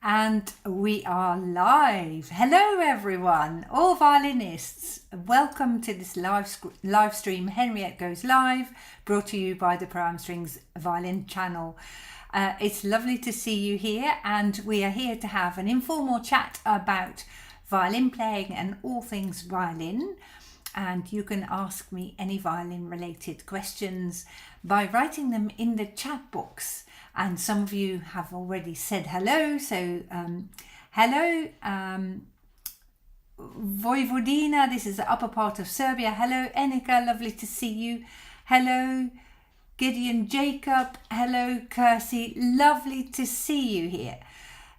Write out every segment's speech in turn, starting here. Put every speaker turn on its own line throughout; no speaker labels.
And we are live. Hello everyone, all violinists. Welcome to this live stream. Henriette Goes Live, brought to you by the Pro Strings Violin channel. It's lovely to see you here, and we are here to have an informal chat about violin playing and all things violin. And you can ask me any violin related questions by writing them in the chat box. And some of you have already said hello. So hello, Vojvodina, this is the upper part of Serbia. Hello, Enika, lovely to see you. Hello, Gideon Jacob. Hello, Kirsty, lovely to see you here.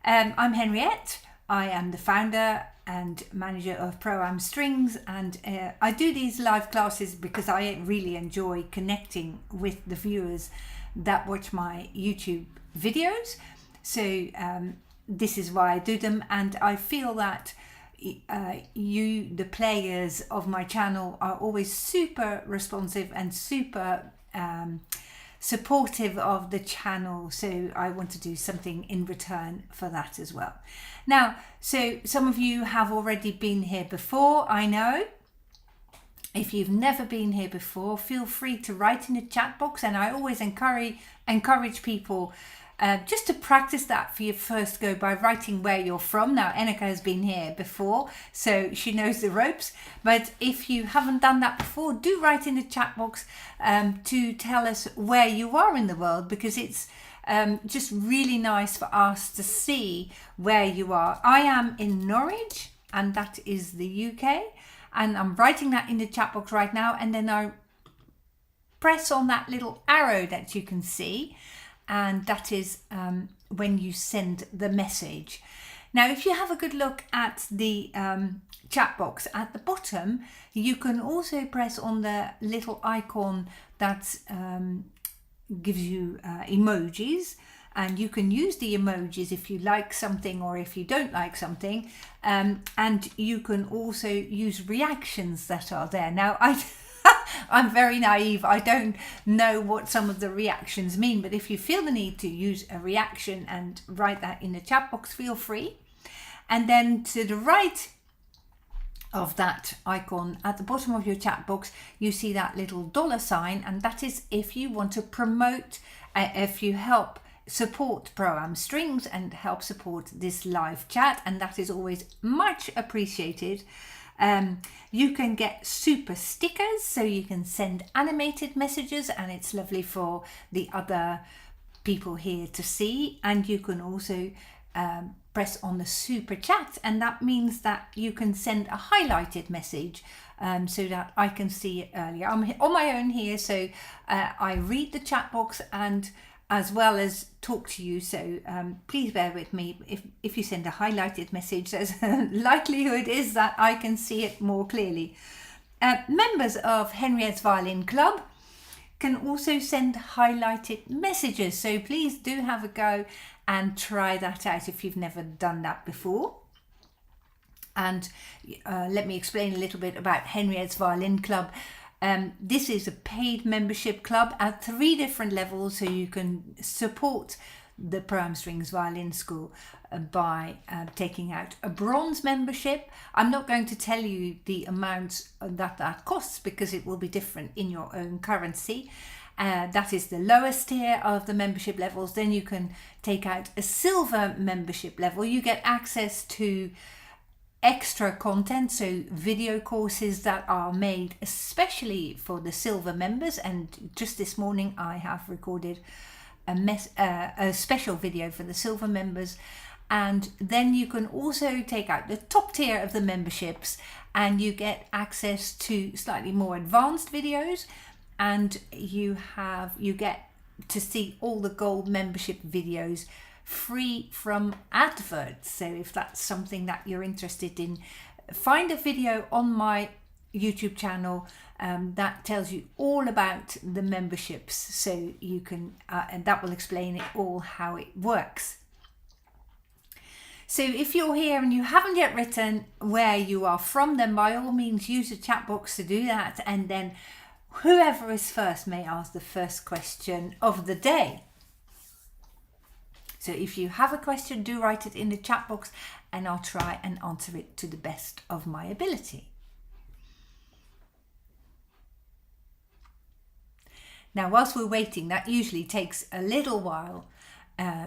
I'm Henriette. I am the founder and manager of Pro Strings, and I do these live classes because I really enjoy connecting with the viewers that watch my YouTube videos. So this is why I do them, and I feel that you, the players of my channel, are always super responsive and super supportive of the channel, so I want to do something in return for that as well. Now, so some of you have already been here before, I know. If you've never been here before, feel free to write in the chat box, and I always encourage people just to practice that for your first go by writing where you're from. Now, Enika has been here before, so she knows the ropes, but if you haven't done that before, do write in the chat box to tell us where you are in the world, because it's just really nice for us to see where you are. I am in Norwich, and that is the UK. And I'm writing that in the chat box right now, and then I press on that little arrow that you can see, and that is when you send the message. Now, if you have a good look at the chat box at the bottom, you can also press on the little icon that gives you emojis. And you can use the emojis if you like something or if you don't like something. And you can also use reactions that are there. Now, I'm very naive. I don't know what some of the reactions mean. But if you feel the need to use a reaction and write that in the chat box, feel free. And then to the right of that icon at the bottom of your chat box, you see that little $sign. And that is if you want to promote, if you help support Pro Strings and help support this live chat, and that is always much appreciated. You can get super stickers, so you can send animated messages, and it's lovely for the other people here to see. And you can also press on the super chat, and that means that you can send a highlighted message so that I can see it earlier. I'm on my own here, so I read the chat box and as well as talk to you, so please bear with me. If you send a highlighted message, there's a likelihood is that I can see it more clearly. Members of Henriette's Violin Club can also send highlighted messages, so please do have a go and try that out if you've never done that before. And let me explain a little bit about Henriette's Violin Club. This is a paid membership club at 3 different levels, so you can support the Pro Strings Violin School by taking out a bronze membership. I'm not going to tell you the amount that costs, because it will be different in your own currency. That is the lowest tier of the membership levels. Then you can take out a silver membership level. You get access to extra content, so video courses that are made especially for the silver members, and just this morning I have recorded a special video for the silver members. And then you can also take out the top tier of the memberships, and you get access to slightly more advanced videos, and you get to see all the gold membership videos free from adverts. So if that's something that you're interested in, find a video on my YouTube channel that tells you all about the memberships, so you can and that will explain it all, how it works. So if you're here and you haven't yet written where you are from, then by all means use the chat box to do that, and then whoever is first may ask the first question of the day. So if you have a question, do write it in the chat box and I'll try and answer it to the best of my ability. Now, whilst we're waiting, that usually takes a little while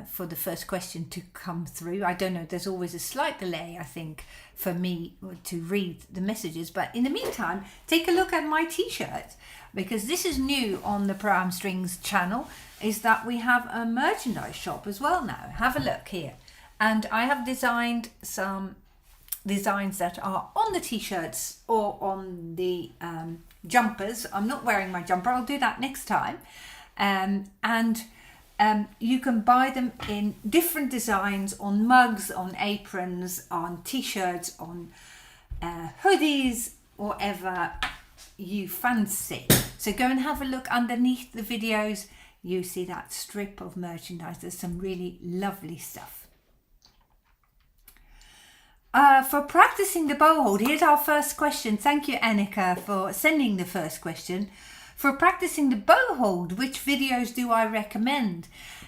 for the first question to come through. I don't know, there's always a slight delay, I think, for me to read the messages. But in the meantime, take a look at my t-shirt, because this is new on the Pro Am Strings channel, is that we have a merchandise shop as well now. Have a look here. And I have designed some designs that are on the t-shirts or on the jumpers. I'm not wearing my jumper, I'll do that next time. You can buy them in different designs on mugs, on aprons, on t-shirts, on hoodies, whatever you fancy. So go and have a look underneath the videos. You see that strip of merchandise. There's some really lovely stuff. For practicing the bow hold, here's our first question. Thank you, Annika, for sending the first question. For practicing the bow hold, which videos do I recommend?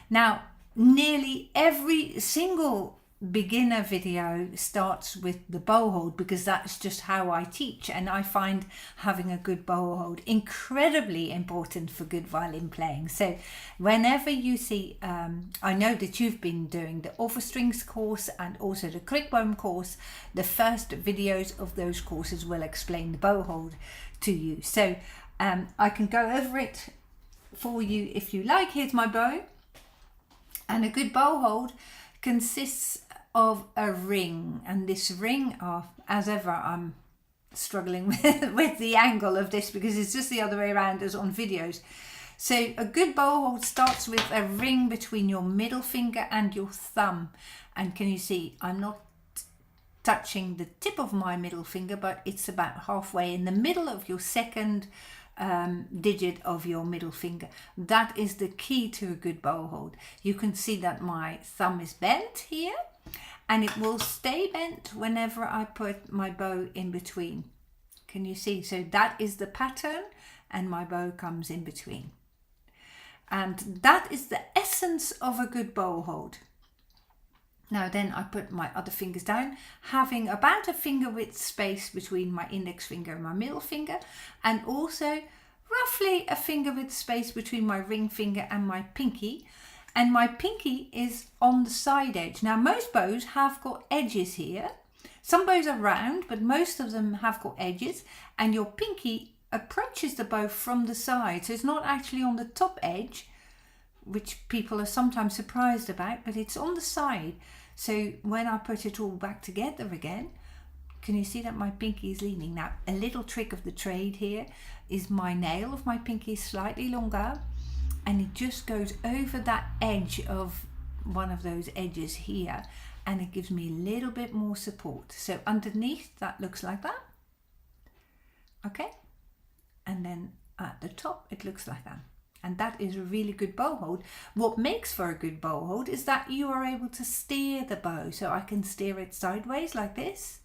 Now, nearly every single beginner video starts with the bow hold, because that's just how I teach, and I find having a good bow hold incredibly important for good violin playing. So whenever you see, I know that you've been doing the Over Strings course and also the Crickbone course, the first videos of those courses will explain the bow hold to you. So I can go over it for you if you like. Here's my bow, and a good bow hold consists of a ring, and this ring, as ever, I'm struggling with the angle of this because it's just the other way around as on videos. So a good bow hold starts with a ring between your middle finger and your thumb, and can you see I'm not touching the tip of my middle finger, but it's about halfway in the middle of your second digit of your middle finger. That is the key to a good bow hold. You can see that my thumb is bent here, and it will stay bent whenever I put my bow in between. Can you see? So that is the pattern, and my bow comes in between. And that is the essence of a good bow hold. Now then I put my other fingers down, having about a finger width space between my index finger and my middle finger, and also roughly a finger width space between my ring finger and my pinky. And my pinky is on the side edge. Now most bows have got edges here. Some bows are round, but most of them have got edges, and your pinky approaches the bow from the side. So it's not actually on the top edge, which people are sometimes surprised about, but it's on the side. So when I put it all back together again, can you see that my pinky is leaning? Now, a little trick of the trade here is my nail of my pinky is slightly longer, and it just goes over that edge of one of those edges here, and it gives me a little bit more support. So underneath, that looks like that. Okay. And then at the top, it looks like that. And that is a really good bow hold. What makes for a good bow hold is that you are able to steer the bow. So I can steer it sideways like this.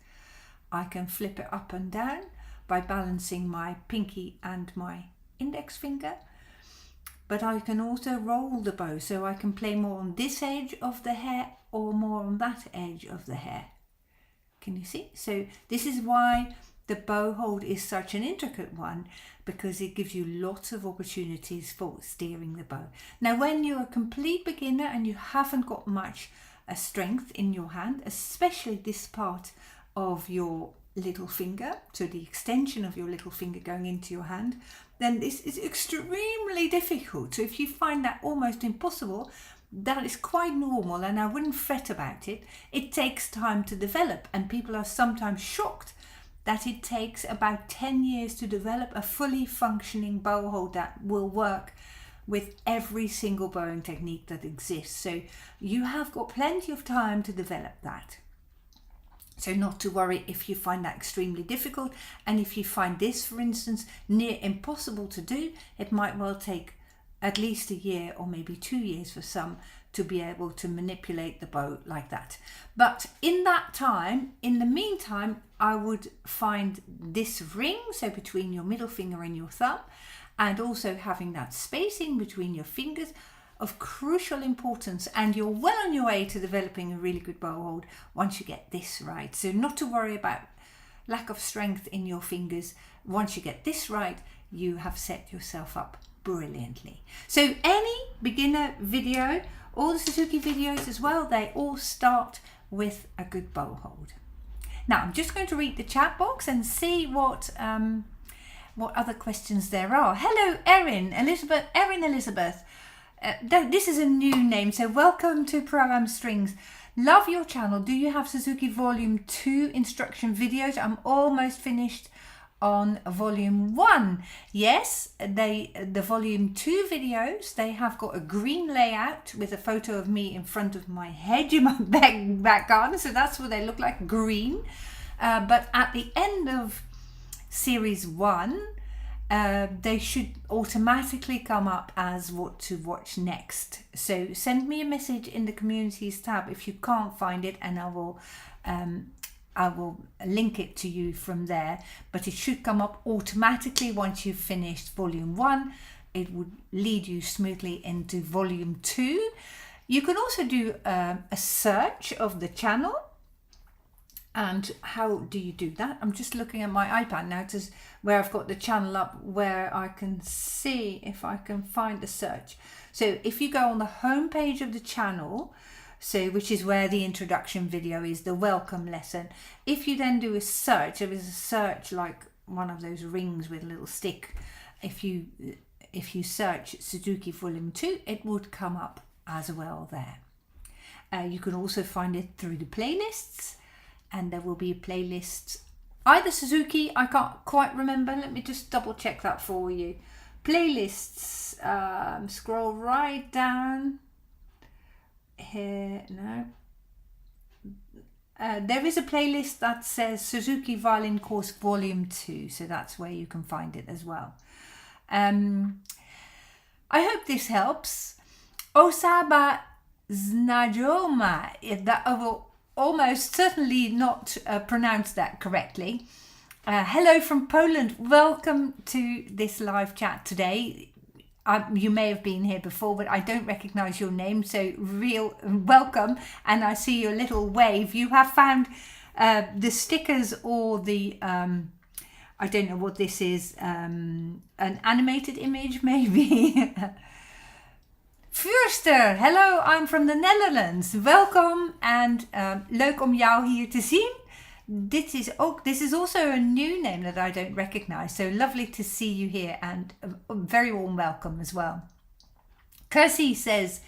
I can flip it up and down by balancing my pinky and my index finger. But I can also roll the bow, so I can play more on this edge of the hair or more on that edge of the hair. Can you see? So this is why the bow hold is such an intricate one, because it gives you lots of opportunities for steering the bow. Now, when you're a complete beginner and you haven't got much strength in your hand, especially this part of your little finger, so the extension of your little finger going into your hand, then this is extremely difficult. So if you find that almost impossible, that is quite normal, and I wouldn't fret about it. It takes time to develop, and people are sometimes shocked that it takes about 10 years to develop a fully functioning bow hold that will work with every single bowing technique that exists. So you have got plenty of time to develop that. So not to worry if you find that extremely difficult, and if you find this, for instance, near impossible to do, it might well take at least a year or maybe 2 years for some to be able to manipulate the bow like that. But in that time, in the meantime, I would find this ring, so between your middle finger and your thumb, and also having that spacing between your fingers, of crucial importance, and you're well on your way to developing a really good bow hold once you get this right. So not to worry about lack of strength in your fingers. Once you get this right, you have set yourself up brilliantly. So any beginner video, all the Suzuki videos as well, they all start with a good bow hold. Now I'm just going to read the chat box and see what other questions there are. Hello Erin Elizabeth. This is a new name, so welcome to Program Strings. Love your channel. Do you have Suzuki Volume 2 instruction videos? I'm almost finished on Volume 1. Yes, the Volume 2 videos, they have got a green layout with a photo of me in front of my hedge in my back garden, so that's what they look like, green. But at the end of Series 1, they should automatically come up as what to watch next. So send me a message in the communities tab if you can't find it, and I will link it to you from there. But it should come up automatically once you've finished Volume 1. It would lead you smoothly into Volume 2. You can also do a search of the channel. And how do you do that? I'm just looking at my iPad now to where I've got the channel up, where I can see if I can find the search. So if you go on the home page of the channel, so which is where the introduction video is, the welcome lesson, if you then do a search, there is a search like one of those rings with a little stick. If you search Suzuki Volume 2, it would come up as well there. You can also find it through the playlists. And there will be a playlist, either Suzuki, I can't quite remember. Let me just double check that for you. Playlists, scroll right down here now. There is a playlist that says Suzuki Violin Course Volume 2. So that's where you can find it as well. I hope this helps. Osaba Znajoma, that I will almost certainly not pronounce that correctly. Hello from Poland. Welcome to this live chat today. You may have been here before, but I don't recognize your name, so real welcome. And I see your little wave. You have found the stickers or the I don't know what this is, an animated image maybe. Fürster, hello, I'm from the Netherlands. Welcome and leuk om jou hier te zien. This is also a new name that I don't recognize, so lovely to see you here, and a very warm welcome as well. Kirsty says,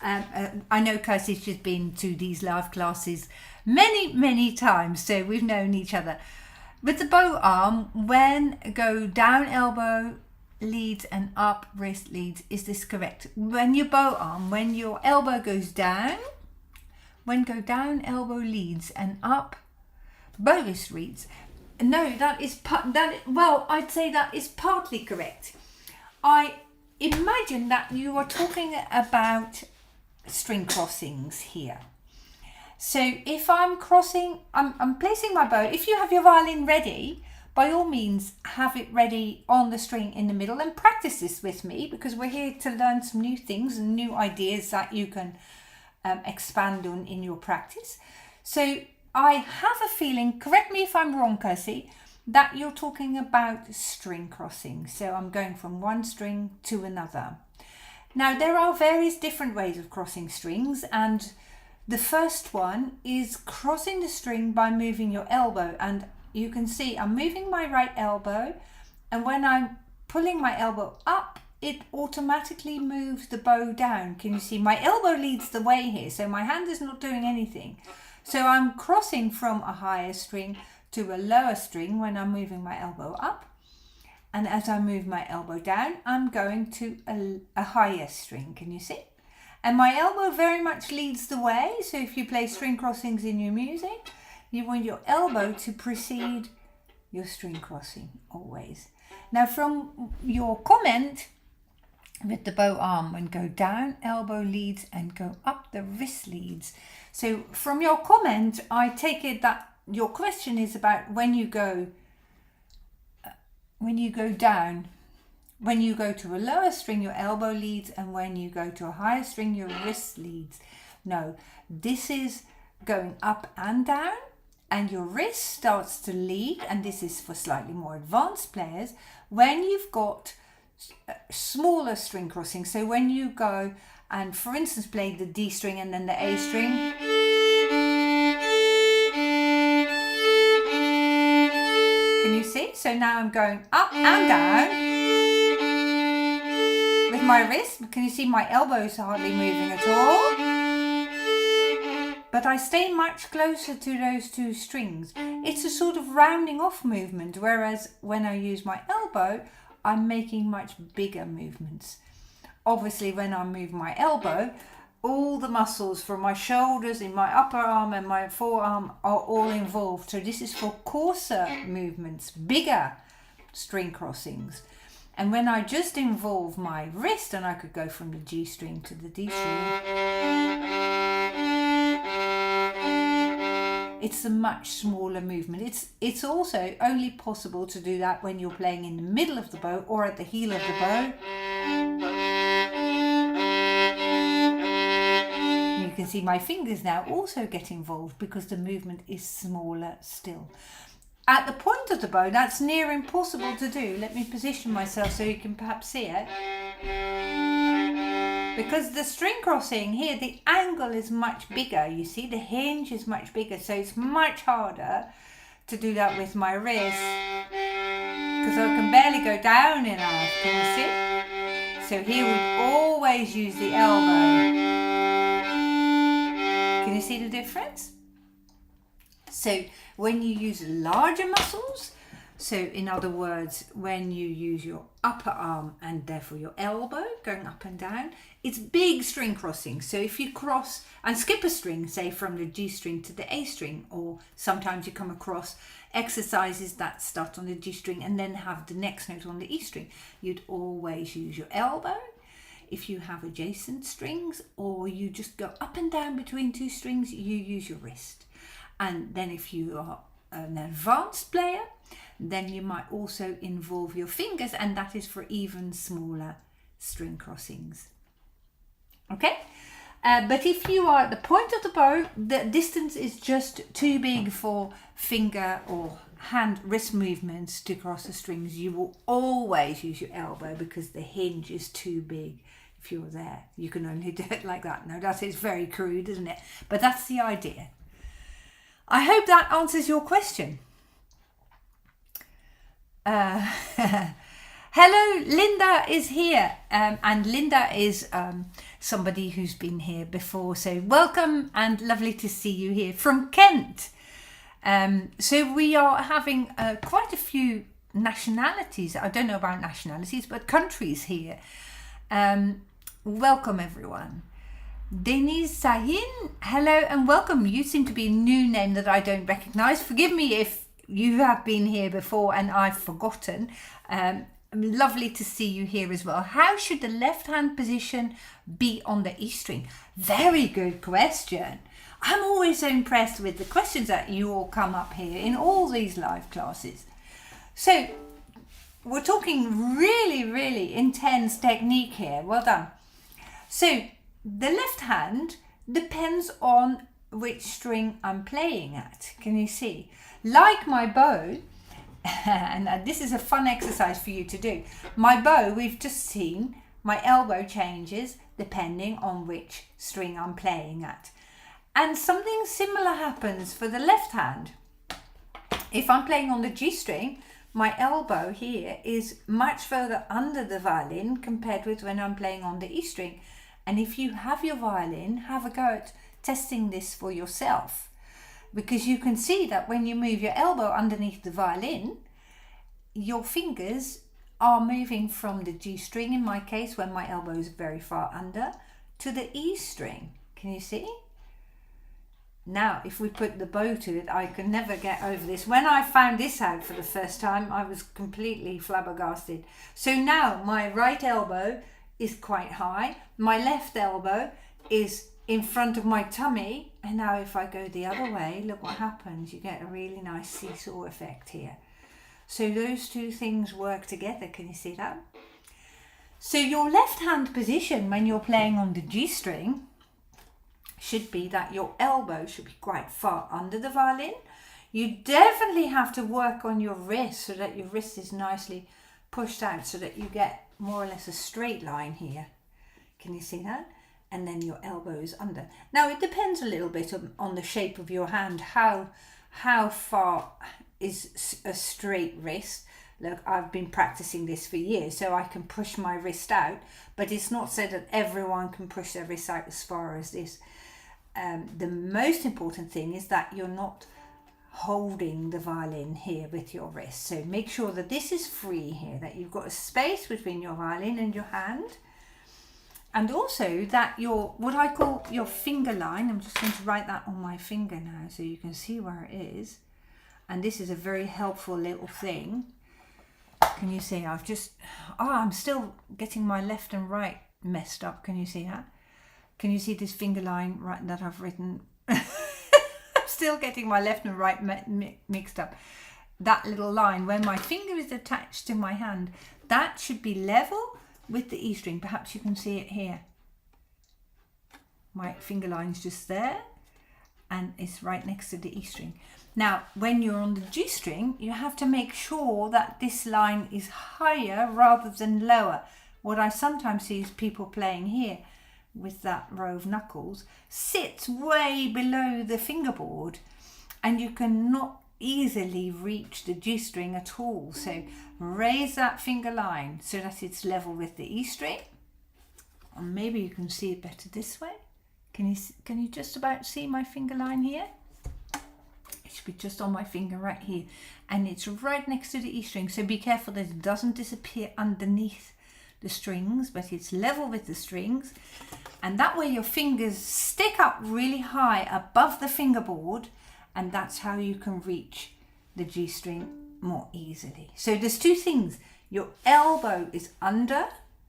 I know Kirsty's just been to these live classes many times, so we've known each other. With the bow arm, when go down elbow, leads and up wrist leads, is this correct? When your bow arm, when your elbow goes down, when go down elbow leads and up bow wrist leads. No, I'd say that is partly correct. I imagine that you are talking about string crossings here. So if I'm crossing, I'm placing my bow. If you have your violin ready, by all means, have it ready on the string in the middle and practice this with me, because we're here to learn some new things and new ideas that you can expand on in your practice. So I have a feeling, correct me if I'm wrong, Kirsty, that you're talking about string crossing. So I'm going from one string to another. Now, there are various different ways of crossing strings, and the first one is crossing the string by moving your elbow. And you can see I'm moving my right elbow, and when I'm pulling my elbow up, it automatically moves the bow down. Can you see? My elbow leads the way here, so my hand is not doing anything. So I'm crossing from a higher string to a lower string when I'm moving my elbow up. And as I move my elbow down, I'm going to a higher string. Can you see? And my elbow very much leads the way. So if you play string crossings in your music, you want your elbow to precede your string crossing always. Now, from your comment with the bow arm, when go down elbow leads and go up the wrist leads. So from your comment, I take it that your question is about when you go down, When you go to a lower string, your elbow leads, and when you go to a higher string, your wrist leads. No, this is going up and down, and your wrist starts to lead, and this is for slightly more advanced players, when you've got smaller string crossings. So when you go and, for instance, play the D string and then the A string, can you see? So now I'm going up and down with my wrist. Can you see my elbows are hardly moving at all? But I stay much closer to those two strings. It's a sort of rounding off movement, whereas when I use my elbow, I'm making much bigger movements. Obviously, when I move my elbow, all the muscles from my shoulders, in my upper arm and my forearm are all involved. So this is for coarser movements, bigger string crossings. And when I just involve my wrist, and I could go from the G string to the D string, it's a much smaller movement. It's also only possible to do that when you're playing in the middle of the bow or at the heel of the bow. You can see my fingers now also get involved because the movement is smaller still. At the point of the bow, that's near impossible to do. Let me position myself so you can perhaps see it. Because the string crossing here, the angle is much bigger. You see, the hinge is much bigger, so it's much harder to do that with my wrist. Because I can barely go down enough, can you see? So here we always use the elbow. Can you see the difference? So when you use larger muscles, so in other words, when you use your upper arm and therefore your elbow going up and down, it's big string crossing. So if you cross and skip a string, say from the G string to the A string, or sometimes you come across exercises that start on the G string and then have the next note on the E string, you'd always use your elbow. If you have adjacent strings, or you just go up and down between two strings, you use your wrist. And then if you are an advanced player, then you might also involve your fingers, and that is for even smaller string crossings. Okay? But if you are at the point of the bow, the distance is just too big for finger or hand wrist movements to cross the strings. You will always use your elbow because the hinge is too big. If you're there, you can only do it like that. Now that is very crude, isn't it? But that's the idea. I hope that answers your question. Hello, Linda is here, and Linda is somebody who's been here before, so welcome and lovely to see you here from Kent. So we are having quite a few nationalities. I don't know about nationalities, but countries here. Welcome everyone. Denise Sahin, hello and welcome. You seem to be a new name that I don't recognize. Forgive me if you have been here before and I've forgotten. Lovely to see you here as well. How should the left hand position be on the E string? Very good question. I'm always so impressed with the questions that you all come up here in all these live classes. So we're talking really, really intense technique here. Well done. So the left hand depends on which string I'm playing at. Can you see? Like my bow, and this is a fun exercise for you to do. My bow, we've just seen, my elbow changes depending on which string I'm playing at. And something similar happens for the left hand. If I'm playing on the G string, my elbow here is much further under the violin compared with when I'm playing on the E string. And if you have your violin, have a go at testing this for yourself. Because you can see that when you move your elbow underneath the violin, your fingers are moving from the G string, in my case, when my elbow is very far under, to the E string. Can you see? Now, if we put the bow to it, I can never get over this. When I found this out for the first time, I was completely flabbergasted. So now my right elbow is quite high. My left elbow is in front of my tummy. And now if I go the other way, look what happens. You get a really nice seesaw effect here. So those two things work together. Can you see that? So your left hand position when you're playing on the G string should be that your elbow should be quite far under the violin. You definitely have to work on your wrist so that your wrist is nicely pushed out so that you get more or less a straight line here. Can you see that? And then your elbow is under. Now it depends a little bit on the shape of your hand, how far is a straight wrist. Look, I've been practicing this for years, so I can push my wrist out, but it's not said that everyone can push their wrist out as far as this. The most important thing is that you're not holding the violin here with your wrist. So make sure that this is free here, that you've got a space between your violin and your hand. And also that your, what I call your finger line, I'm just going to write that on my finger now so you can see where it is. And this is a very helpful little thing. Can you see? I'm still getting my left and right messed up. Can you see that? Can you see this finger line right that I've written? I'm still getting my left and right mixed up. That little line where my finger is attached to my hand, that should be level with the E string. Perhaps you can see it here. My finger line's just there and it's right next to the E string. Now, when you're on the G string, you have to make sure that this line is higher rather than lower. What I sometimes see is people playing here with that row of knuckles sits way below the fingerboard and you cannot easily reach the G string at all. So raise that finger line so that it's level with the E string. Or maybe you can see it better this way. Can you just about see my finger line here? It should be just on my finger right here, and it's right next to the E string, so be careful that it doesn't disappear underneath the strings, but it's level with the strings. And that way your fingers stick up really high above the fingerboard, and that's how you can reach the G string more easily. So there's two things. Your elbow is under,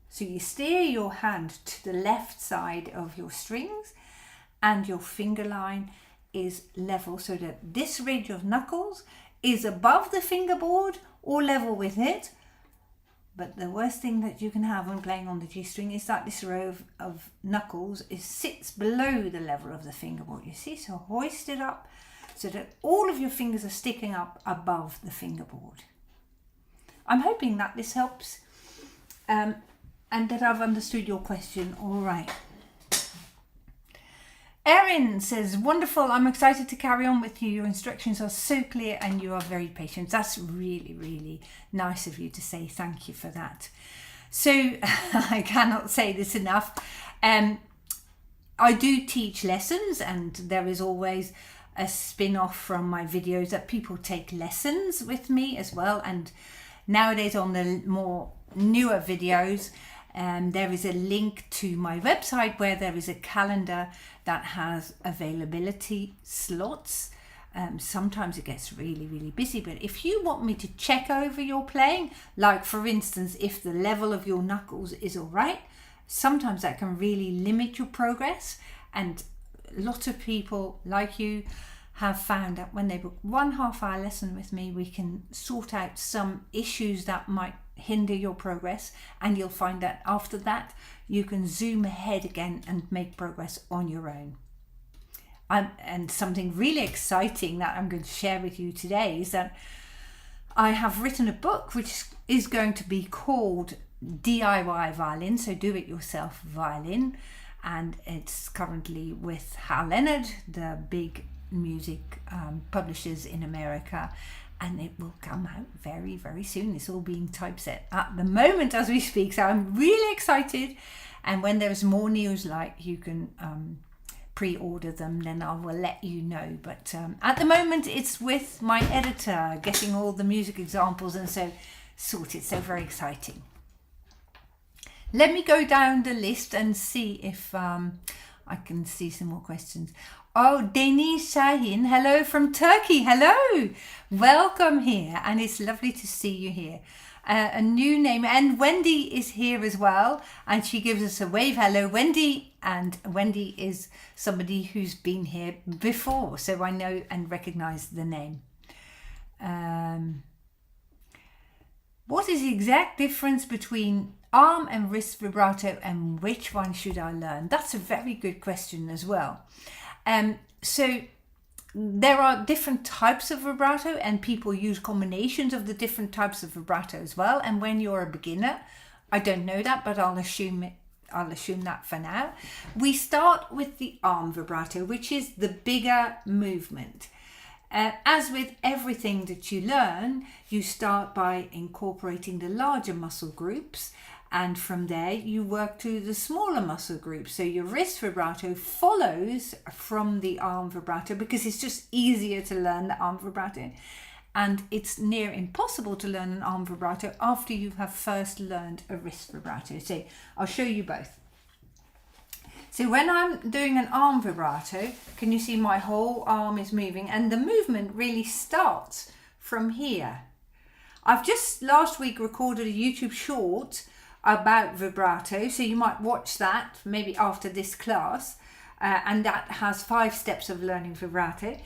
so you steer your hand to the left side of your strings, and your finger line is level so that this ridge of knuckles is above the fingerboard or level with it. But the worst thing that you can have when playing on the G string is that this row of knuckles sits below the level of the fingerboard. You see, so hoist it up so that all of your fingers are sticking up above the fingerboard. I'm hoping that this helps and that I've understood your question all right. Erin says, wonderful, I'm excited to carry on with you. Your instructions are so clear and you are very patient. That's really, really nice of you to say. Thank you for that. So I cannot say this enough. I do teach lessons, and there is always a spin-off from my videos that people take lessons with me as well. And nowadays on the more newer videos, there is a link to my website where there is a calendar that has availability slots. Sometimes it gets really, really busy, but if you want me to check over your playing, like for instance, if the level of your knuckles is all right, sometimes that can really limit your progress. And lots of people like you have found that when they book 1 half-hour lesson with me, we can sort out some issues that might hinder your progress, and you'll find that after that you can zoom ahead again and make progress on your own. And something really exciting that I'm going to share with you today is that I have written a book which is going to be called DIY Violin, so do it yourself violin, and it's currently with Hal Leonard, the big music publishers in America, and it will come out very, very soon. It's all being typeset at the moment as we speak, so I'm really excited. And when there's more news, like you can pre-order them, then I will let you know. But at the moment it's with my editor, getting all the music examples and so sorted, so very exciting. Let me go down the list and see if I can see some more questions. Oh, Deniz Shahin, hello from Turkey. Hello, welcome here, and it's lovely to see you here. A new name, and Wendy is here as well, and she gives us a wave. Hello, Wendy. And Wendy is somebody who's been here before, so I know and recognize the name. What is is the exact difference between arm and wrist vibrato, and which one should I learn? That's a very good question as well. So there are different types of vibrato, and people use combinations of the different types of vibrato as well. And when you're a beginner, I don't know that, but I'll assume that for now. We start with the arm vibrato, which is the bigger movement. As with everything that you learn, you start by incorporating the larger muscle groups, and from there you work to the smaller muscle groups. So your wrist vibrato follows from the arm vibrato because it's just easier to learn the arm vibrato. And it's near impossible to learn an arm vibrato after you have first learned a wrist vibrato. So I'll show you both. So when I'm doing an arm vibrato, can you see my whole arm is moving, and the movement really starts from here. I've just last week recorded a YouTube short about vibrato, so you might watch that maybe after this class, and that has 5 steps of learning vibrato.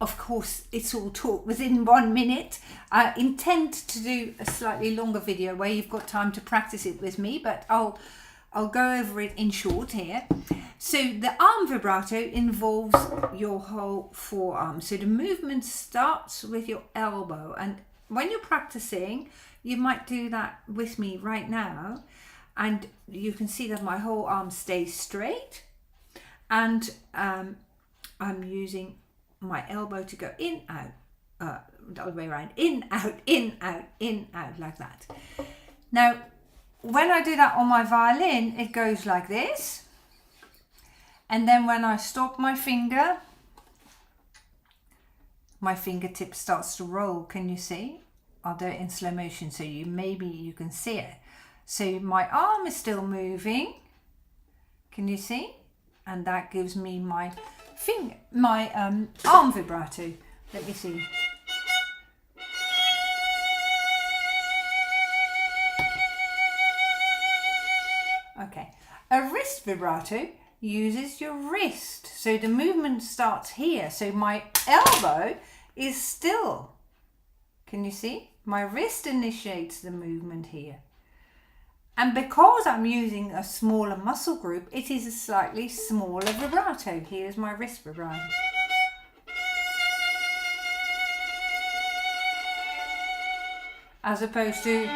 Of course, it's all taught within 1 minute. I intend to do a slightly longer video where you've got time to practice it with me, but I'll go over it in short here. So the arm vibrato involves your whole forearm. So the movement starts with your elbow, and when you're practicing, you might do that with me right now, and you can see that my whole arm stays straight, and I'm using my elbow to go in, out, the other way around, in, out, in, out, in, out, like that. Now, when I do that on my violin, it goes like this. And then when I stop my finger, my fingertip starts to roll. Can you see? I'll do it in slow motion so maybe you can see it. So my arm is still moving. Can you see? And that gives me my arm vibrato. Let me see. Okay. A wrist vibrato uses your wrist. So the movement starts here. So my elbow is still. Can you see? My wrist initiates the movement here. And because I'm using a smaller muscle group, it is a slightly smaller vibrato. Here's my wrist vibrato. As opposed to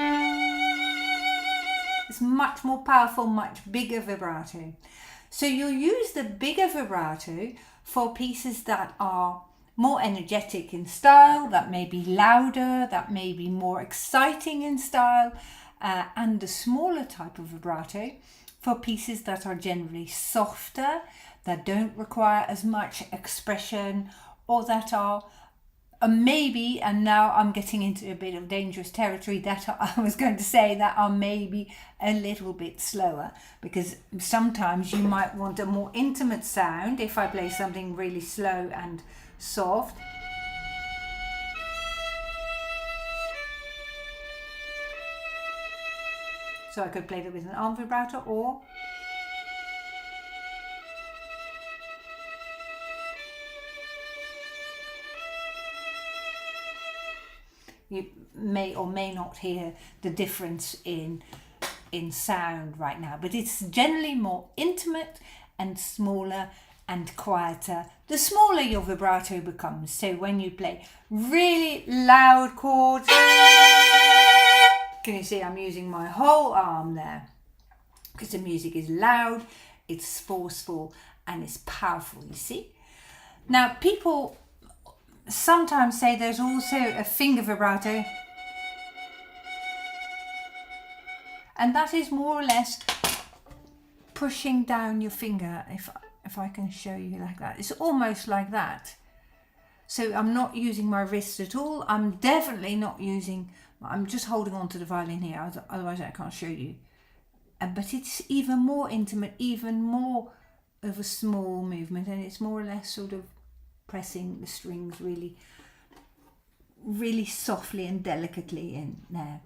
this much more powerful, much bigger vibrato. So you'll use the bigger vibrato for pieces that are more energetic in style, that may be louder, that may be more exciting in style, and the smaller type of vibrato for pieces that are generally softer, that don't require as much expression, or that are maybe, and now I'm getting into a bit of dangerous territory, that I was going to say that are maybe a little bit slower, because sometimes you might want a more intimate sound if I play something really slow and soft. So I could play that with an arm vibrato, or you may or may not hear the difference in sound right now, but it's generally more intimate and smaller and quieter the smaller your vibrato becomes. So when you play really loud chords, can you see I'm using my whole arm there? Because the music is loud, it's forceful, and it's powerful, you see? Now, people sometimes say there's also a finger vibrato, and that is more or less pushing down your finger. If I can show you like that, it's almost like that. So I'm not using my wrist at all. I'm definitely not using, I'm just holding on to the violin here, otherwise I can't show you. But it's even more intimate, even more of a small movement, and it's more or less sort of pressing the strings really, really softly and delicately in there.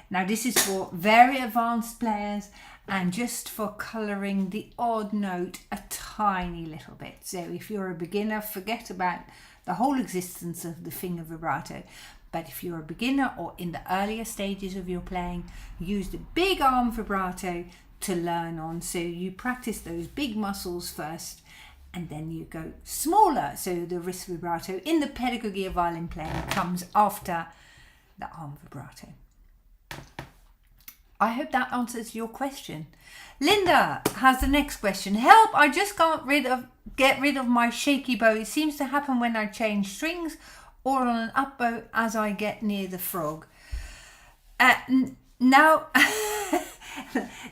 Now this is for very advanced players and just for colouring the odd note a tiny little bit. So if you're a beginner, forget about the whole existence of the finger vibrato. But if you're a beginner or in the earlier stages of your playing, use the big arm vibrato to learn on. So you practice those big muscles first, and then you go smaller. So the wrist vibrato in the pedagogy of violin playing comes after the arm vibrato. I hope that answers your question. Linda has the next question. Help, I just can't get rid of my shaky bow. It seems to happen when I change strings or on an up bow as I get near the frog. Now,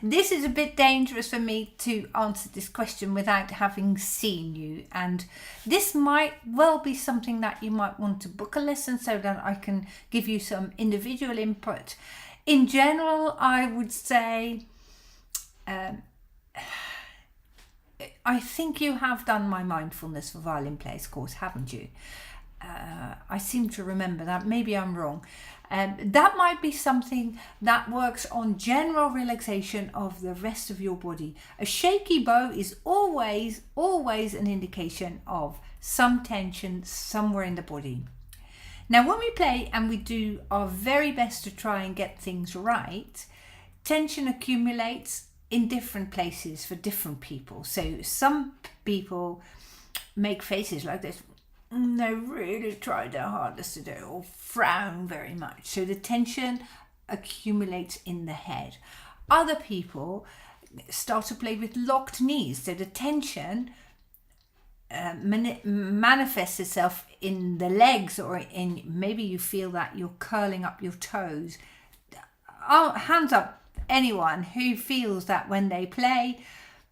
this is a bit dangerous for me to answer this question without having seen you. And this might well be something that you might want to book a lesson so that I can give you some individual input. In general, I would say, I think you have done my Mindfulness for Violin Players course, haven't you? I seem to remember that. Maybe I'm wrong. That might be something that works on general relaxation of the rest of your body. A shaky bow is always an indication of some tension somewhere in the body. Now, when we play and we do our very best to try and get things right, tension accumulates in different places for different people. So some people make faces like this. They really try their hardest to do it, or frown very much. So the tension accumulates in the head. Other people start to play with locked knees. So the tension manifests itself in the legs, or in maybe you feel that you're curling up your toes. Hands up, anyone who feels that when they play,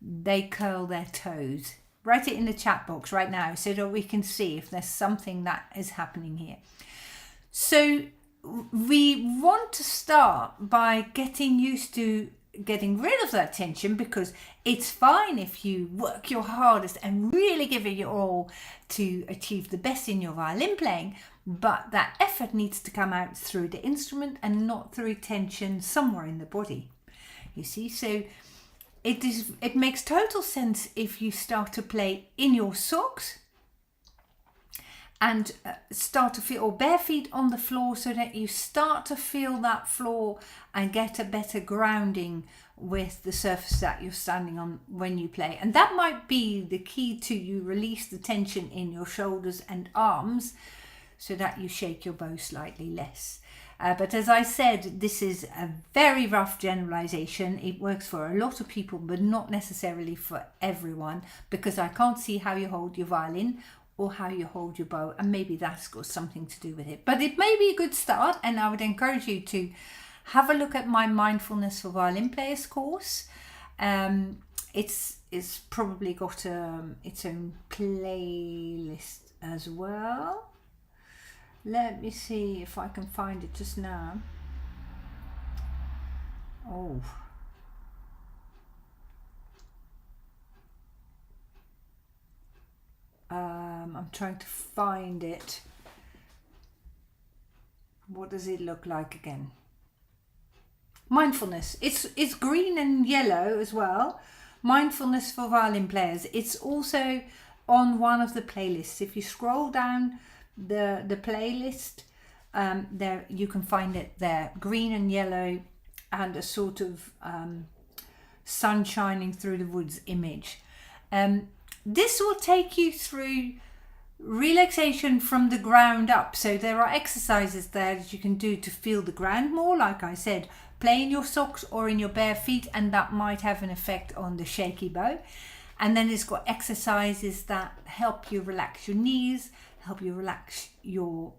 they curl their toes. Write it in the chat box right now so that we can see if there's something that is happening here. So we want to start by getting used to getting rid of that tension, because it's fine if you work your hardest and really give it your all to achieve the best in your violin playing, but that effort needs to come out through the instrument and not through tension somewhere in the body. You see, so it makes total sense if you start to play in your socks and start to feel, or bare feet on the floor, so that you start to feel that floor and get a better grounding with the surface that you're standing on when you play. And that might be the key to you release the tension in your shoulders and arms so that you shake your bow slightly less. But as I said, this is a very rough generalization. It works for a lot of people, but not necessarily for everyone, because I can't see how you hold your violin or how you hold your bow, and maybe that's got something to do with it. But it may be a good start, and I would encourage you to have a look at my Mindfulness for Violin Players course. It's probably got its own playlist as well. Let me see if I can find it just now. Oh. I'm trying to find it. What does it look like again? Mindfulness. It's green and yellow as well. Mindfulness for Violin Players. It's also on one of the playlists. If you scroll down the playlist, there you can find it there, green and yellow, and a sort of sun shining through the woods image. This will take you through relaxation from the ground up. So there are exercises there that you can do to feel the ground more. Like I said, play in your socks or in your bare feet, and that might have an effect on the shaky bow. And then it's got exercises that help you relax your knees, help you relax your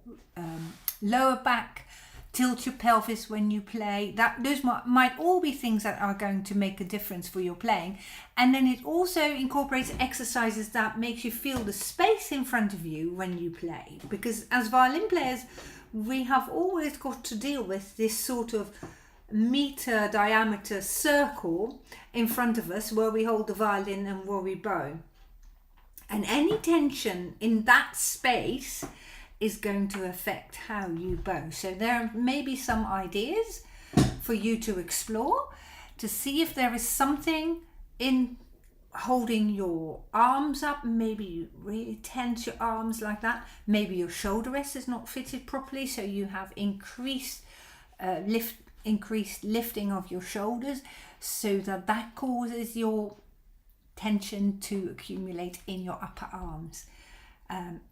lower back, tilt your pelvis when you play. Those might all be things that are going to make a difference for your playing. And then it also incorporates exercises that makes you feel the space in front of you when you play. Because as violin players, we have always got to deal with this sort of meter diameter circle in front of us where we hold the violin and where we bow. And any tension in that space is going to affect how you bow. So there may be some ideas for you to explore to see if there is something in holding your arms up. Maybe you really tense your arms like that. Maybe your shoulder rest is not fitted properly, so you have increased lifting of your shoulders, so that causes your tension to accumulate in your upper arms.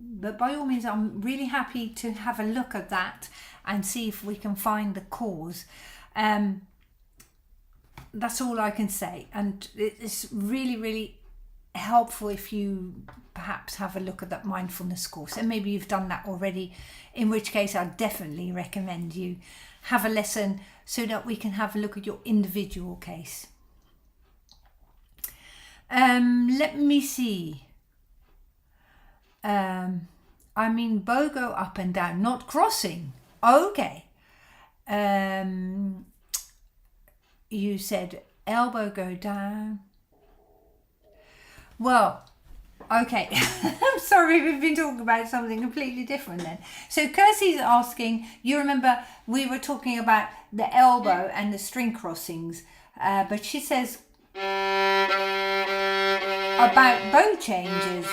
But by all means, I'm really happy to have a look at that and see if we can find the cause. That's all I can say, and it's really, really helpful if you perhaps have a look at that mindfulness course, and maybe you've done that already, in which case I definitely recommend you have a lesson so that we can have a look at your individual case. Let me see. I mean, bow go up and down, not crossing. Okay. You said elbow go down. Well, okay. I'm sorry, we've been talking about something completely different then. So Kirsty's asking, you remember we were talking about the elbow and the string crossings, but she says about bow changes,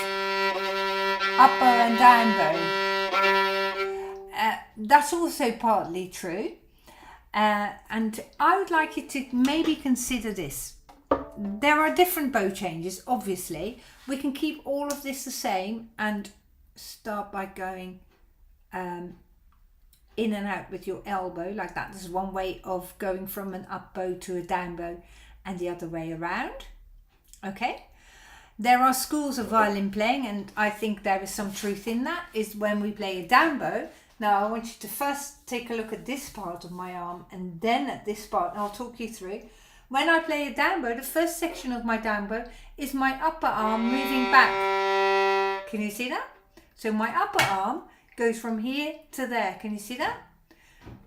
up bow and down bow. That's also partly true. And I would like you to maybe consider this. There are different bow changes, obviously. We can keep all of this the same and start by going in and out with your elbow like that. This is one way of going from an up bow to a down bow, and the other way around. Okay? There are schools of violin playing, and I think there is some truth in that, is when we play a down bow. Now I want you to first take a look at this part of my arm and then at this part, and I'll talk you through. When I play a down bow, the first section of my down bow is my upper arm moving back. Can you see that? So my upper arm goes from here to there. Can you see that?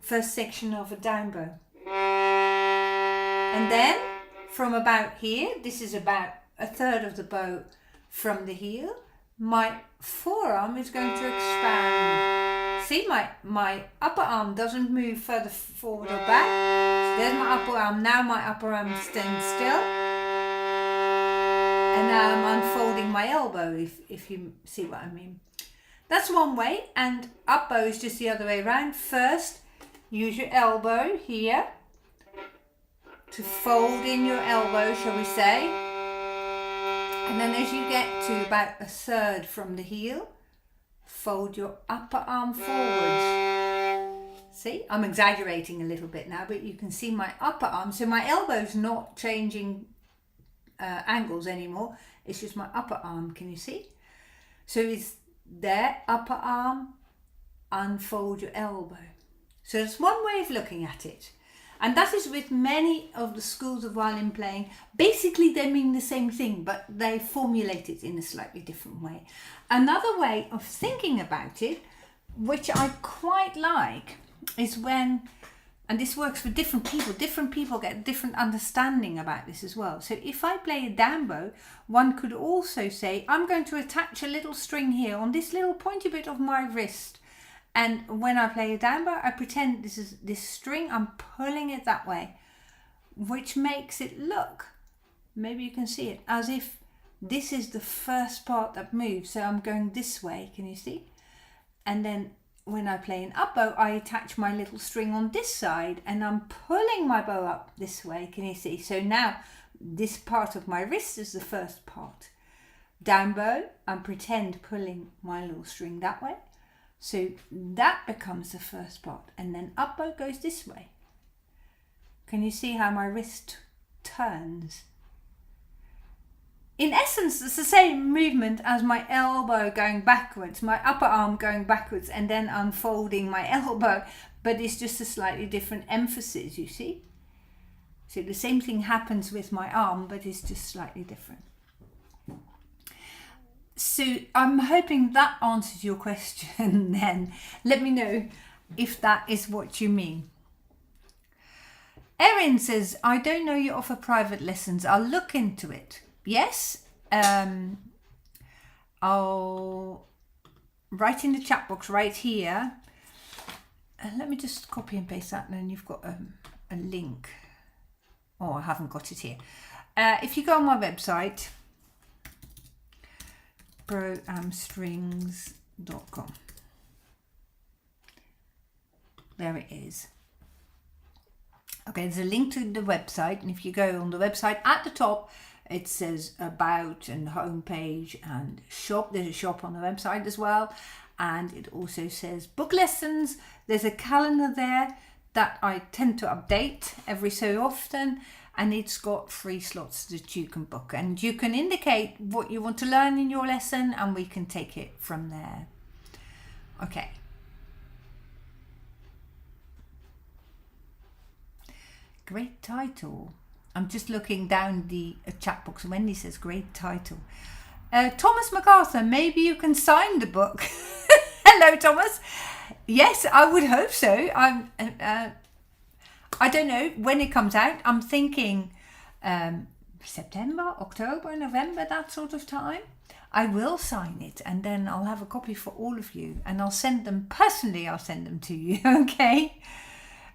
First section of a down bow. And then from about here, this is about a third of the bow from the heel, my forearm is going to expand. See, my upper arm doesn't move further forward or back. So there's my upper arm. Now my upper arm is staying still. And now I'm unfolding my elbow, if you see what I mean. That's one way, and up bow is just the other way around. First, use your elbow here to fold in your elbow, shall we say. And then as you get to about a third from the heel, fold your upper arm forwards. See, I'm exaggerating a little bit now, but you can see my upper arm. So my elbow's not changing angles anymore. It's just my upper arm. Can you see? So it's there, upper arm, unfold your elbow. So that's one way of looking at it. And that is with many of the schools of violin playing. Basically, they mean the same thing, but they formulate it in a slightly different way. Another way of thinking about it, which I quite like, is when, and this works for different people get different understanding about this as well. So if I play a down bow, one could also say, I'm going to attach a little string here on this little pointy bit of my wrist. And when I play a down bow, I pretend this is this string, I'm pulling it that way, which makes it look, maybe you can see it, as if this is the first part that moves. So I'm going this way, can you see? And then when I play an up bow, I attach my little string on this side and I'm pulling my bow up this way, can you see? So now this part of my wrist is the first part. Down bow, I'm pretend pulling my little string that way. So that becomes the first part, and then up bow goes this way. Can you see how my wrist turns? In essence, it's the same movement as my elbow going backwards, my upper arm going backwards and then unfolding my elbow, but it's just a slightly different emphasis, you see? So the same thing happens with my arm, but it's just slightly different. So I'm hoping that answers your question then. Let me know if that is what you mean. Erin says, I don't know you offer private lessons. I'll look into it. Yes, I'll write in the chat box right here. Let me just copy and paste that, and then you've got a link. Oh, I haven't got it here. If you go on my website, braodcast.com. There it is. Okay, there's a link to the website, and if you go on the website at the top, it says about and homepage and shop. There's a shop on the website as well, and it also says book lessons. There's a calendar there that I tend to update every so often, and it's got 3 slots that you can book, and you can indicate what you want to learn in your lesson, and we can take it from there. Okay. Great title. I'm just looking down the chat box. Wendy says great title. Thomas MacArthur, maybe you can sign the book. Hello, Thomas. Yes, I would hope so. I don't know when it comes out. I'm thinking September, October, November, that sort of time. I will sign it, and then I'll have a copy for all of you, and I'll send them personally. I'll send them to you. Okay.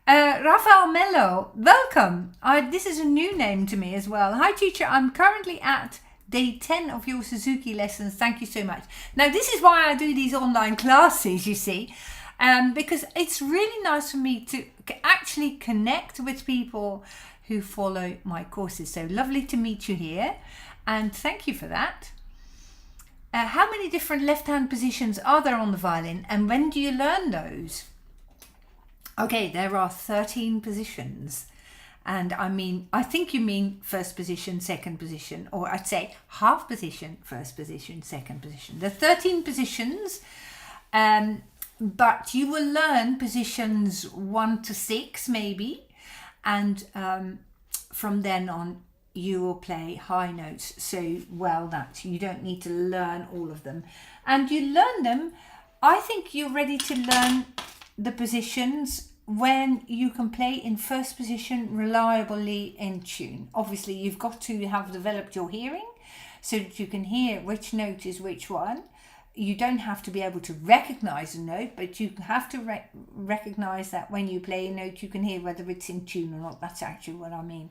Rafael Mello, welcome. This is a new name to me as well. Hi, teacher. I'm currently at day 10 of your Suzuki lessons. Thank you so much. Now, this is why I do these online classes, you see, because it's really nice for me to actually connect with people who follow my courses. So lovely to meet you here, and thank you for that. How many different left-hand positions are there on the violin, and when do you learn those? Okay, there are 13 positions, and I think you mean first position, second position, or I'd say half position, first position, second position. The 13 positions, but you will learn positions 1 to 6 maybe, and from then on you will play high notes so well that you don't need to learn all of them. And you learn them, I think you're ready to learn the positions when you can play in first position reliably in tune. Obviously, you've got to have developed your hearing so that you can hear which note is which one. You don't have to be able to recognize a note, but you have to recognize that when you play a note, you can hear whether it's in tune or not. That's actually what I mean.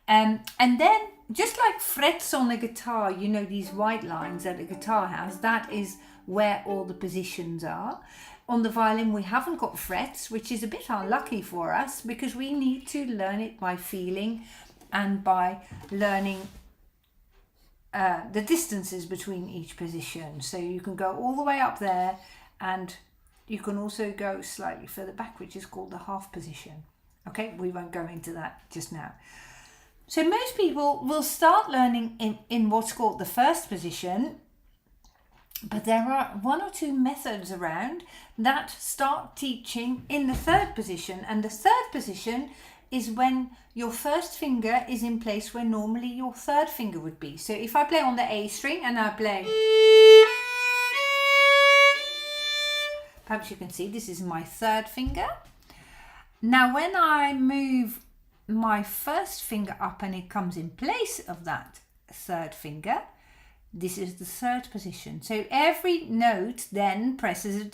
And then, just like frets on a guitar, you know, these white lines that a guitar has, that is where all the positions are. On the violin, we haven't got frets, which is a bit unlucky for us because we need to learn it by feeling and by learning the distances between each position. So you can go all the way up there, and you can also go slightly further back, which is called the half position. Okay, we won't go into that just now. So most people will start learning in what's called the first position, but there are 1 or 2 methods around that start teaching in the third position. And the third position is when your first finger is in place where normally your third finger would be. So if I play on the A string and I play, perhaps you can see this is my third finger. Now when I move my first finger up and it comes in place of that third finger, this is the third position. So every note then presses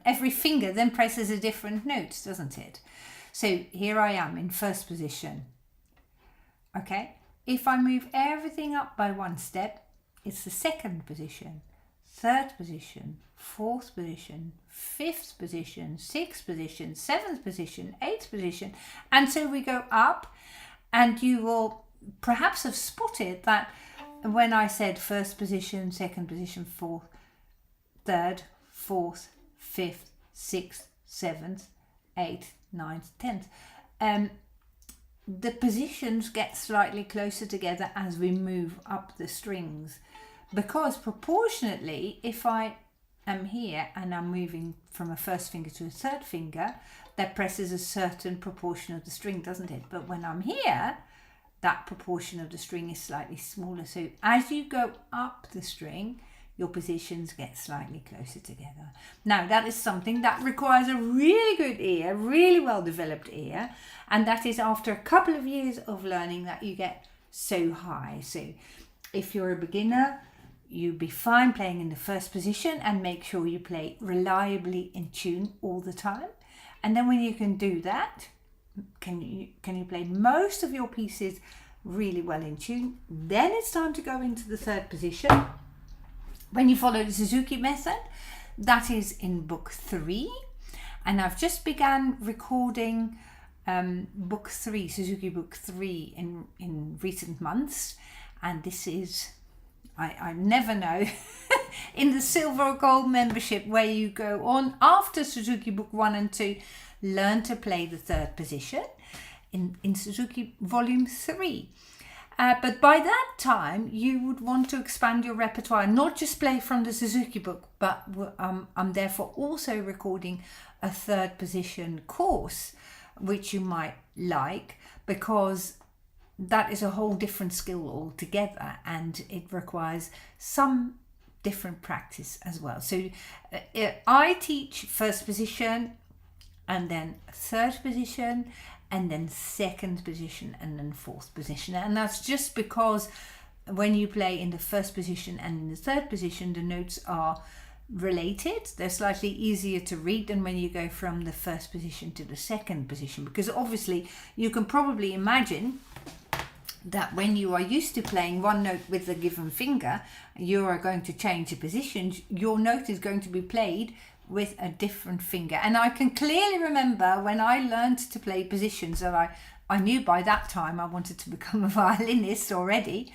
every finger then presses a different note, doesn't it? So here I am in first position. Okay, if I move everything up by 1 step, it's the second position, third position, fourth position, fifth position, sixth position, seventh position, eighth position, and so we go up. And you will perhaps have spotted that when I said first position, second position, fourth, third, fourth, fifth, sixth, seventh, eighth, ninth, 10th, the positions get slightly closer together as we move up the strings, because proportionately, if I am here and I'm moving from a first finger to a third finger, that presses a certain proportion of the string, doesn't it? But when I'm here, that proportion of the string is slightly smaller. So as you go up the string, your positions get slightly closer together. Now that is something that requires a really good ear, really well developed ear, and that is after a couple of years of learning that you get so high. So if you're a beginner, you'll be fine playing in the first position, and make sure you play reliably in tune all the time. And then when you can do that, can you play most of your pieces really well in tune, then it's time to go into the third position, When you follow the Suzuki method, that is in book 3, and I've just began recording book 3, Suzuki book 3 in recent months, and this is, I never know, in the silver or gold membership, where you go on after Suzuki book 1 and 2, learn to play the third position in Suzuki volume 3. But by that time, you would want to expand your repertoire, not just play from the Suzuki book, but I'm therefore also recording a third position course, which you might like, because that is a whole different skill altogether, and it requires some different practice as well. So I teach first position, and then third position, and then second position, and then fourth position. And that's just because when you play in the first position and in the third position, the notes are related. They're slightly easier to read than when you go from the first position to the second position, because obviously you can probably imagine that when you are used to playing one note with a given finger, you are going to change the positions. Your note is going to be played with a different finger. And I can clearly remember when I learned to play positions that I knew by that time I wanted to become a violinist already,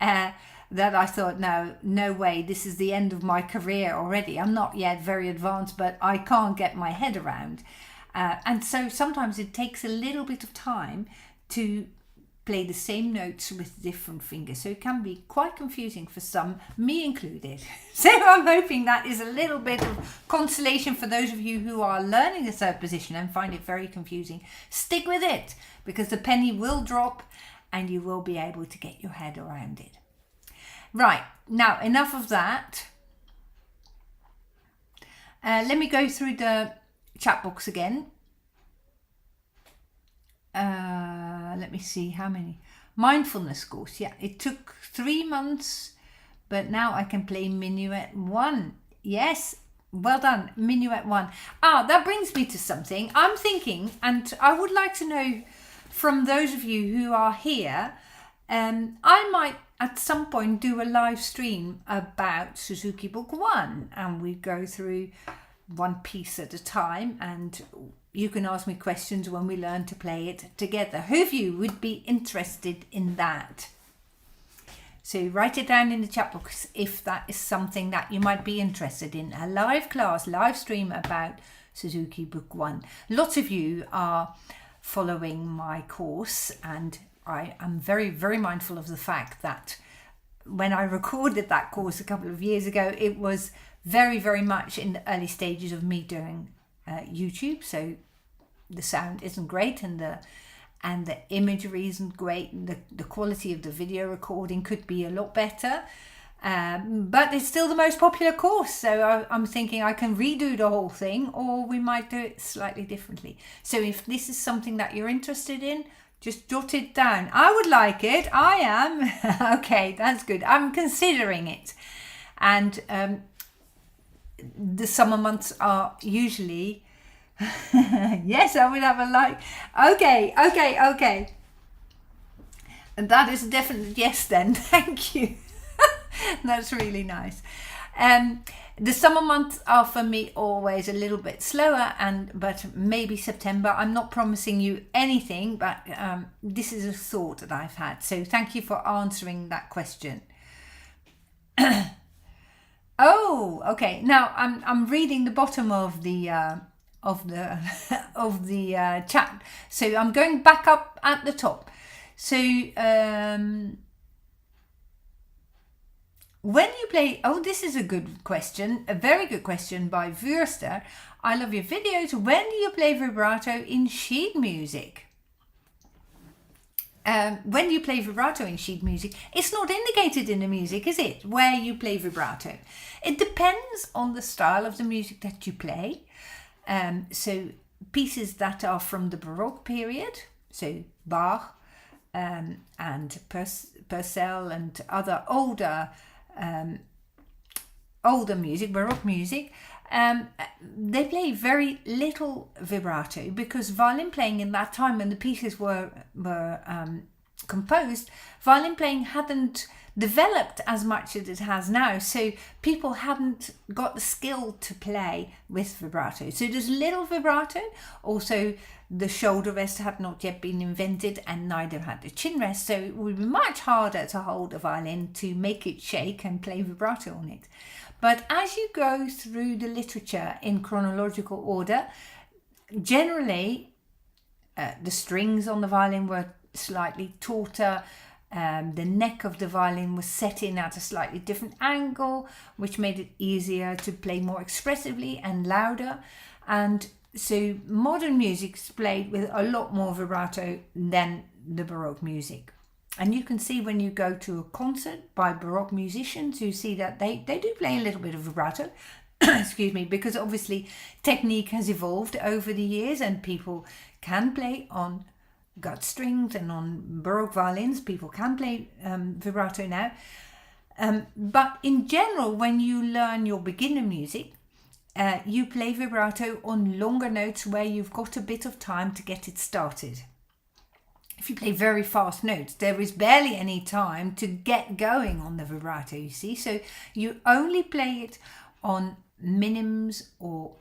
that I thought, no way, this is the end of my career already. I'm not yet very advanced, but I can't get my head around. And so sometimes it takes a little bit of time to play the same notes with different fingers, so it can be quite confusing for some, me included. So I'm hoping that is a little bit of consolation for those of you who are learning the third position and find it very confusing. Stick with it, because the penny will drop and you will be able to get your head around it. Right, now enough of that. Let me go through the chat box again. Let me see how many. Mindfulness course. Yeah, it took 3 months, but now I can play Minuet 1. Yes, well done, Minuet 1. That brings me to something. I'm thinking, and I would like to know from those of you who are here, I might at some point do a live stream about Suzuki Book 1, and we go through one piece at a time, and you can ask me questions when we learn to play it together. Who of you would be interested in that? So write it down in the chat box if that is something that you might be interested in. A live class, live stream about Suzuki Book 1. Lots of you are following my course, and I am very, very mindful of the fact that when I recorded that course a couple of years ago, it was very, very much in the early stages of me doing YouTube, so the sound isn't great, and the imagery isn't great, and the quality of the video recording could be a lot better, but it's still the most popular course, so I'm thinking I can redo the whole thing, or we might do it slightly differently. So if this is something that you're interested in, just jot it down. I would like it. I am. Okay, that's good. I'm considering it. And the summer months are usually yes, I would have a like. Okay. And that is a definite yes then. Thank you. That's really nice. The summer months are for me always a little bit slower, but maybe September. I'm not promising you anything, but this is a thought that I've had. So thank you for answering that question. Oh, okay. Now I'm reading the bottom of the chat, so I'm going back up at the top. So when you play, this is a good question, a very good question by Wurster. I love your videos. When do you play vibrato in sheet music? When you play vibrato in sheet music, it's not indicated in the music, is it, where you play vibrato? It depends on the style of the music that you play. So pieces that are from the Baroque period, so Bach and Purcell and other older music, Baroque music, they play very little vibrato, because violin playing in that time when the pieces were composed, violin playing hadn't developed as much as it has now. So people hadn't got the skill to play with vibrato. So there's little vibrato. Also, the shoulder rest had not yet been invented, and neither had the chin rest. So it would be much harder to hold a violin, to make it shake and play vibrato on it. But as you go through the literature in chronological order, generally the strings on the violin were slightly tauter. The neck of the violin was set in at a slightly different angle, which made it easier to play more expressively and louder. And so modern music is played with a lot more vibrato than the Baroque music. And you can see when you go to a concert by Baroque musicians, you see that they do play a little bit of vibrato, excuse me, because obviously technique has evolved over the years and people can play on gut strings, and on Baroque violins people can play vibrato now. But in general, when you learn your beginner music, you play vibrato on longer notes where you've got a bit of time to get it started. If you play very fast notes, there is barely any time to get going on the vibrato, you see. So you only play it on minims, or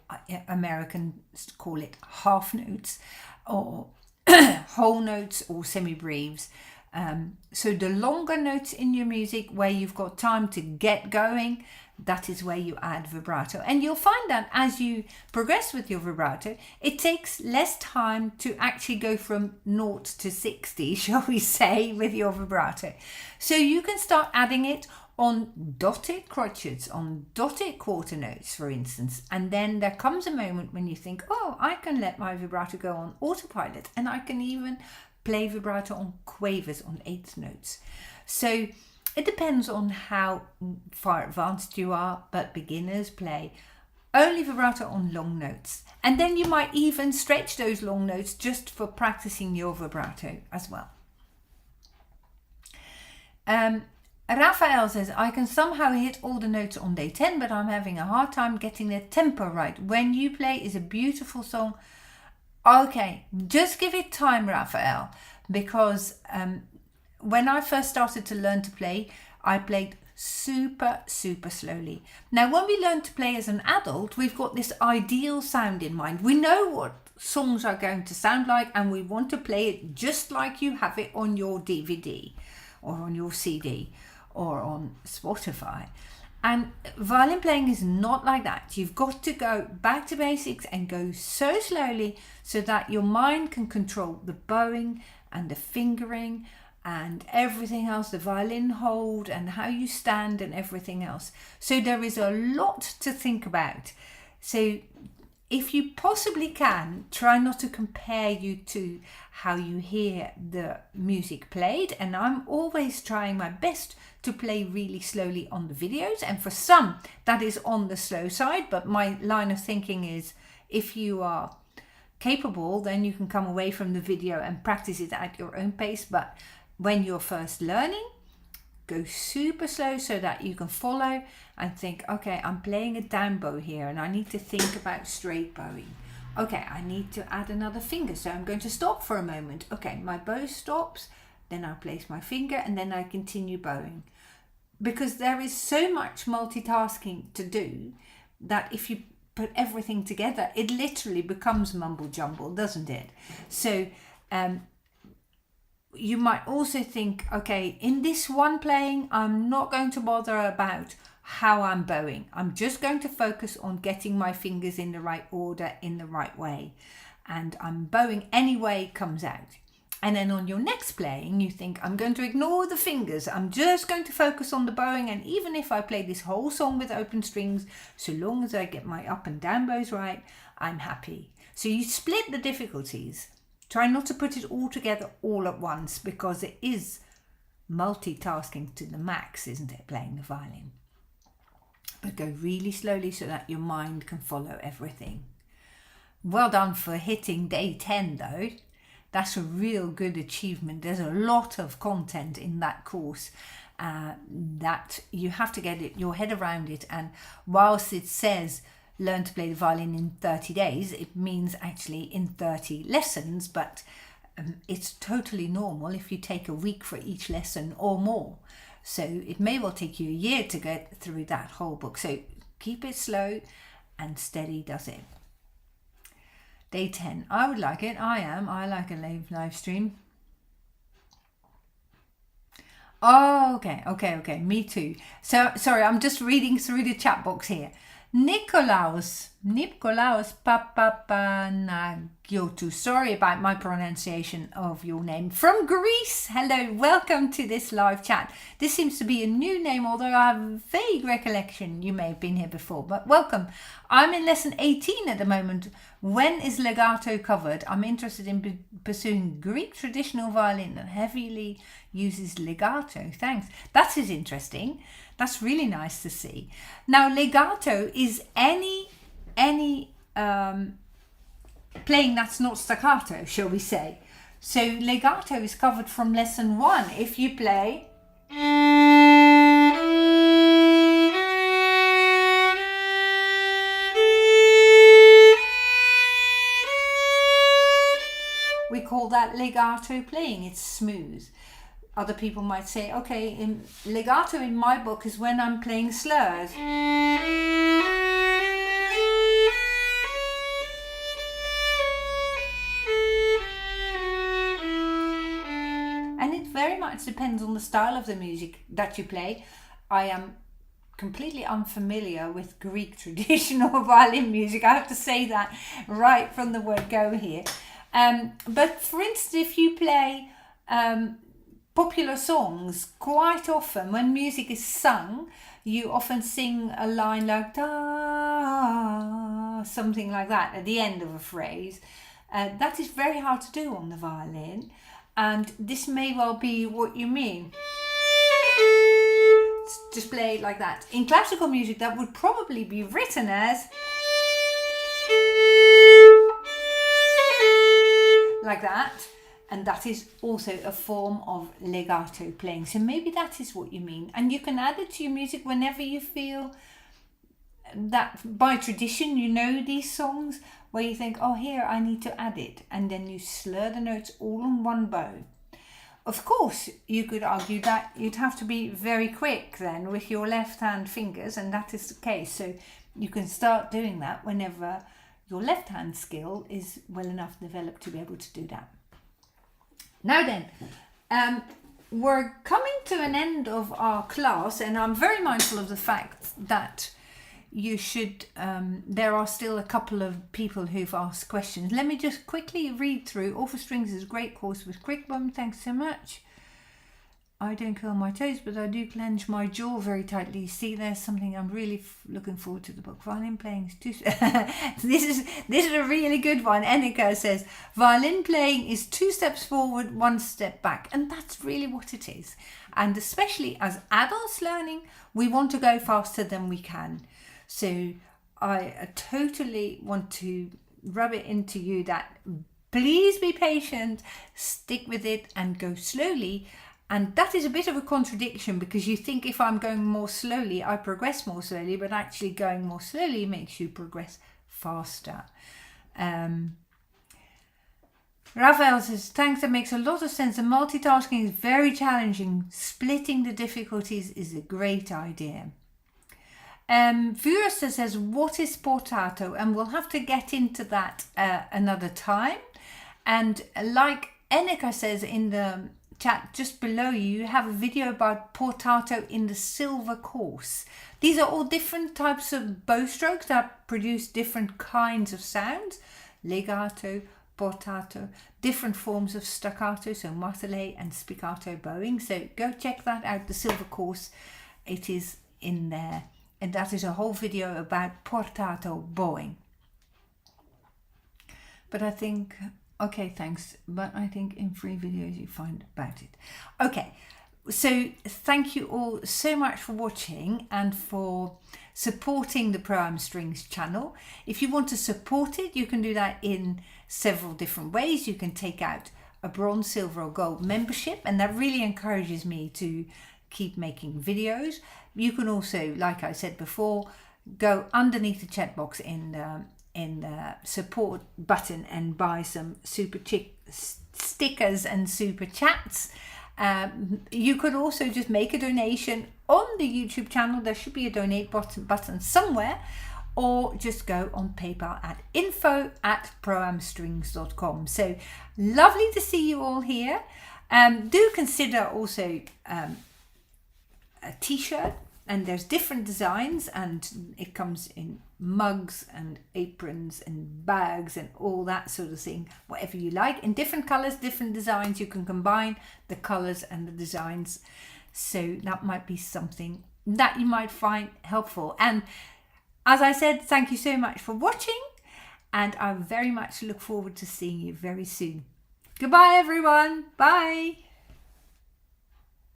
Americans call it half notes, or whole notes, or semi-breves. So the longer notes in your music where you've got time to get going, that is where you add vibrato. And you'll find that as you progress with your vibrato, it takes less time to actually go from 0 to 60, shall we say, with your vibrato. So you can start adding it on dotted crotchets, on dotted quarter notes, for instance. And then there comes a moment when you think, oh, I can let my vibrato go on autopilot, and I can even play vibrato on quavers, on eighth notes. So it depends on how far advanced you are, but beginners play only vibrato on long notes. And then you might even stretch those long notes just for practicing your vibrato as well. Raphael says, I can somehow hit all the notes on day 10, but I'm having a hard time getting the tempo right. When You Play is a beautiful song. Okay, just give it time, Raphael, because when I first started to learn to play, I played super slowly. Now, when we learn to play as an adult, we've got this ideal sound in mind. We know what songs are going to sound like, and we want to play it just like you have it on your DVD or on your CD or on Spotify. And violin playing is not like that. You've got to go back to basics and go so slowly so that your mind can control the bowing and the fingering and everything else, the violin hold and how you stand and everything else. So there is a lot to think about. So if you possibly can, try not to compare you to how you hear the music played. And I'm always trying my best to play really slowly on the videos. And for some, that is on the slow side. But my line of thinking is, if you are capable, then you can come away from the video and practice it at your own pace. But when you're first learning, go super slow so that you can follow and think, okay, I'm playing a down bow here and I need to think about straight bowing. Okay, I need to add another finger, so I'm going to stop for a moment. Okay, my bow stops, then I place my finger and then I continue bowing. Because there is so much multitasking to do that if you put everything together, it literally becomes mumble jumble, doesn't it? So you might also think, okay, in this one playing, I'm not going to bother about how I'm bowing. I'm just going to focus on getting my fingers in the right order, in the right way. And I'm bowing any way it comes out. And then on your next playing, you think, I'm going to ignore the fingers. I'm just going to focus on the bowing. And even if I play this whole song with open strings, so long as I get my up and down bows right, I'm happy. So you split the difficulties. Try not to put it all together all at once, because it is multitasking to the max, isn't it, playing the violin? But go really slowly so that your mind can follow everything. Well done for hitting day 10 though. That's a real good achievement. There's a lot of content in that course that you have to get your head around it. And whilst it says learn to play the violin in 30 days, it means actually in 30 lessons, but it's totally normal if you take a week for each lesson or more. So it may well take you a year to get through that whole book. So keep it slow and steady does it. Day 10. I would like it. I like a live stream. Oh, okay. Me too. So, sorry, I'm just reading through the chat box here. Nikolaus Papapanagiotou. Sorry about my pronunciation of your name. From Greece. Hello, welcome to this live chat. This seems to be a new name, although I have a vague recollection you may have been here before. But welcome. I'm in lesson 18 at the moment. When is legato covered? I'm interested in pursuing Greek traditional violin that heavily uses legato. Thanks. That is interesting. That's really nice to see. Now, legato is any playing that's not staccato, shall we say. So legato is covered from lesson 1. If you play... we call that legato playing. It's smooth. Other people might say, okay, legato in my book is when I'm playing slurs. And it very much depends on the style of the music that you play. I am completely unfamiliar with Greek traditional violin music. I have to say that right from the word go here. But for instance, if you play... popular songs, quite often when music is sung, you often sing a line like da, something like that at the end of a phrase. That is very hard to do on the violin, and this may well be what you mean. Just play it like that. In classical music, that would probably be written as like that. And that is also a form of legato playing. So maybe that is what you mean. And you can add it to your music whenever you feel that by tradition you know these songs where you think, oh, here I need to add it. And then you slur the notes all on one bow. Of course, you could argue that you'd have to be very quick then with your left hand fingers. And that is the case. So you can start doing that whenever your left hand skill is well enough developed to be able to do that. Now then, we're coming to an end of our class, and I'm very mindful of the fact that you should, there are still a couple of people who've asked questions. Let me just quickly read through. All for Strings is a great course with Quickbum. Thanks so much. I don't curl my toes, but I do clench my jaw very tightly. See, there's something I'm really looking forward to the book. Violin playing is too... this is a really good one. Ennika says, violin playing is 2 steps forward, 1 step back. And that's really what it is. And especially as adults learning, we want to go faster than we can. So I totally want to rub it into you that please be patient, stick with it and go slowly. And that is a bit of a contradiction because you think if I'm going more slowly, I progress more slowly, but actually going more slowly makes you progress faster. Raphael says, thanks, that makes a lot of sense. And multitasking is very challenging. Splitting the difficulties is a great idea. Furster says, what is portato? And we'll have to get into that another time. And like Ennika says in the chat just below you have a video about portato in the silver course. These are all different types of bow strokes that produce different kinds of sounds. Legato, portato, different forms of staccato, so martelé and spiccato bowing. So go check that out, the silver course. It is in there. And that is a whole video about portato bowing. But I think... okay, thanks. But I think in free videos you find about it. Okay, so thank you all so much for watching and for supporting the Pro Am Strings channel. If you want to support it, you can do that in several different ways. You can take out a bronze, silver or gold membership, and that really encourages me to keep making videos. You can also, like I said before, go underneath the chat box in in the support button and buy some super chick stickers and super chats. You could also just make a donation on the YouTube channel. There should be a donate button somewhere, or just go on PayPal at info@proamstrings.com. So lovely to see you all here. Do consider also a t-shirt, and there's different designs, and it comes in mugs and aprons and bags and all that sort of thing, whatever you like, in different colors, different designs. You can combine the colors and the designs, so that might be something that you might find helpful. And as I said, thank you so much for watching, and I very much look forward to seeing you very soon. Goodbye everyone. Bye.